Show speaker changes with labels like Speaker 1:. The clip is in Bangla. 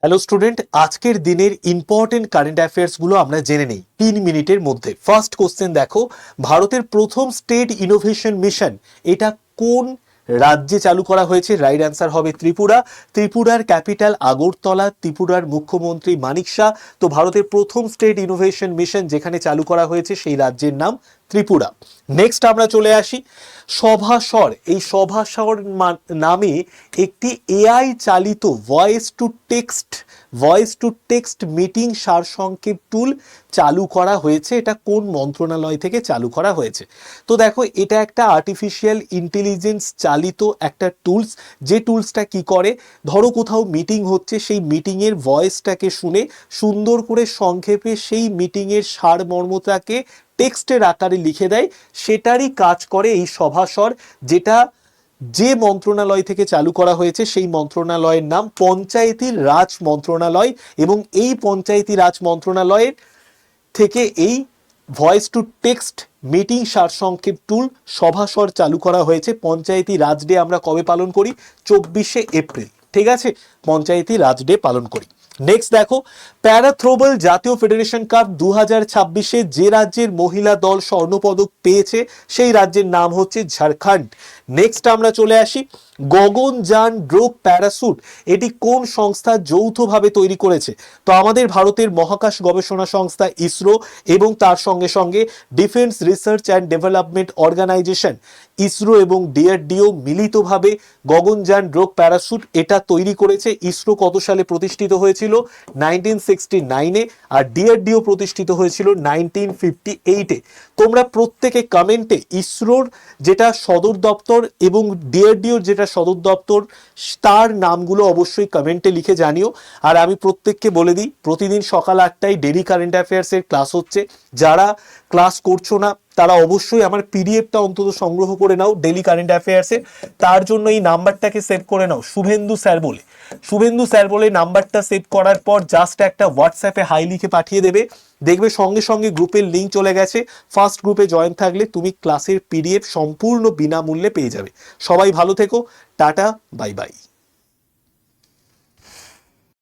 Speaker 1: হ্যালো স্টুডেন্ট, আজকের দিনের ইম্পর্টেন্ট কারেন্ট অ্যাফেয়ার্স গুলো আমরা জেনে নেই 3 মিনিটের মধ্যে। ফার্স্ট কোশ্চেন দেখো, ভারতের প্রথম স্টেট ইনোভেশন মিশন এটা কোন রাজ্যে চালু করা হয়েছে? রাইট অ্যান্সার হবে ত্রিপুরা। ত্রিপুরার ক্যাপিটাল আগরতলা, ত্রিপুরার মুখ্যমন্ত্রী মানিক শাহ। তো ভারতের প্রথম স্টেট ইনোভেশন মিশন যেখানে চালু করা হয়েছে সেই রাজ্যের নাম ত্রিপুরা। নেক্সট আমরা চলে আসি সভাস্বর। এই সভাস্বর নামে একটি এআই চালিত ভয়েস টু টেক্সট মিটিং সারসংক্ষেপ টুল চালু করা হয়েছে। এটা কোন মন্ত্রণালয় থেকে চালু করা হয়েছে? তো দেখো, এটা একটা আর্টিফিশিয়াল ইন্টেলিজেন্স চালিত একটা টুলস। যে টুলসটা কি করে, ধরো কোথাও মিটিং হচ্ছে, সেই মিটিংয়ের ভয়েসটাকে শুনে সুন্দর করে সংক্ষেপে সেই মিটিংয়ের সারমর্মটাকে টেক্সটের আকারে লিখে দেয়। সেটারই কাজ করে এই সভাস্বর, যেটা যে মন্ত্রণালয় থেকে চালু করা হয়েছে সেই মন্ত্রণালয়ের নাম পঞ্চায়েতি রাজ মন্ত্রণালয়। এবং এই পঞ্চায়েতি রাজ মন্ত্রণালয়ের থেকে এই ভয়েস টু টেক্সট মিটিং সারসংক্ষেপ টুল সভাস্বর চালু করা হয়েছে। পঞ্চায়েতি রাজ ডে আমরা কবে পালন করি? 24শে এপ্রিল। ঠিক আছে, পঞ্চায়েতি রাজ ডে পালন করি। নেক্সট দেখো, প্যারা থ্রোবল জাতীয় ফেডারেশন কাপ 2026-এ যে রাজ্যের মহিলা দল স্বর্ণপদক পেয়েছে সেই রাজ্যের নাম হচ্ছে ঝাড়খণ্ড। নেক্সট আমরা চলে আসি গগনযান ড্রোপ প্যারাসুট, এটি কোন সংস্থা যৌথভাবে তৈরি করেছে? তো আমাদের ভারতের মহাকাশ গবেষণা সংস্থা ইসরো এবং তার সঙ্গে সঙ্গে defence research and development organisation ISRO এবং ডিআরডিও মিলিতভাবে গগনযান ড্রোপ প্যারাসুট এটা তৈরি করেছে। ইসরো কত সালে প্রতিষ্ঠিত হয়েছিল? 1969-এ। আর ডিআরডিও প্রতিষ্ঠিত হয়েছিল 1958-এ। তোমরা প্রত্যেকে কমেন্টে ইসরোর যেটা সদর দপ্তর এবং ডিআরডিওর যেটা সদর দপ্তর তার নামগুলো অবশ্যই কমেন্টে লিখে জানিও। আর আমি প্রত্যেককে বলে দিই, প্রতিদিন সকাল 8টায় ডেলি কারেন্ট অ্যাফেয়ার্সের ক্লাস হচ্ছে। যারা ক্লাস করছো না তারা অবশ্যই আমার পিডিএফটা অন্তত সংগ্রহ করে নাও ডেলি কারেন্ট অ্যাফেয়ার্সের। তার জন্য এই নাম্বারটাকে সেভ করে নাও, শুভেন্দু স্যার বলে নাম্বারটা সেভ করার পর জাস্ট একটা হোয়াটসঅ্যাপে হাই লিখে পাঠিয়ে দেবে। দেখবে সঙ্গে সঙ্গে গ্রুপের লিঙ্ক চলে গেছে। ফার্স্ট গ্রুপে জয়েন থাকলে তুমি ক্লাসের পিডিএফ সম্পূর্ণ বিনামূল্যে পেয়ে যাবে। সবাই ভালো থেকো, টাটা, বাই বাই।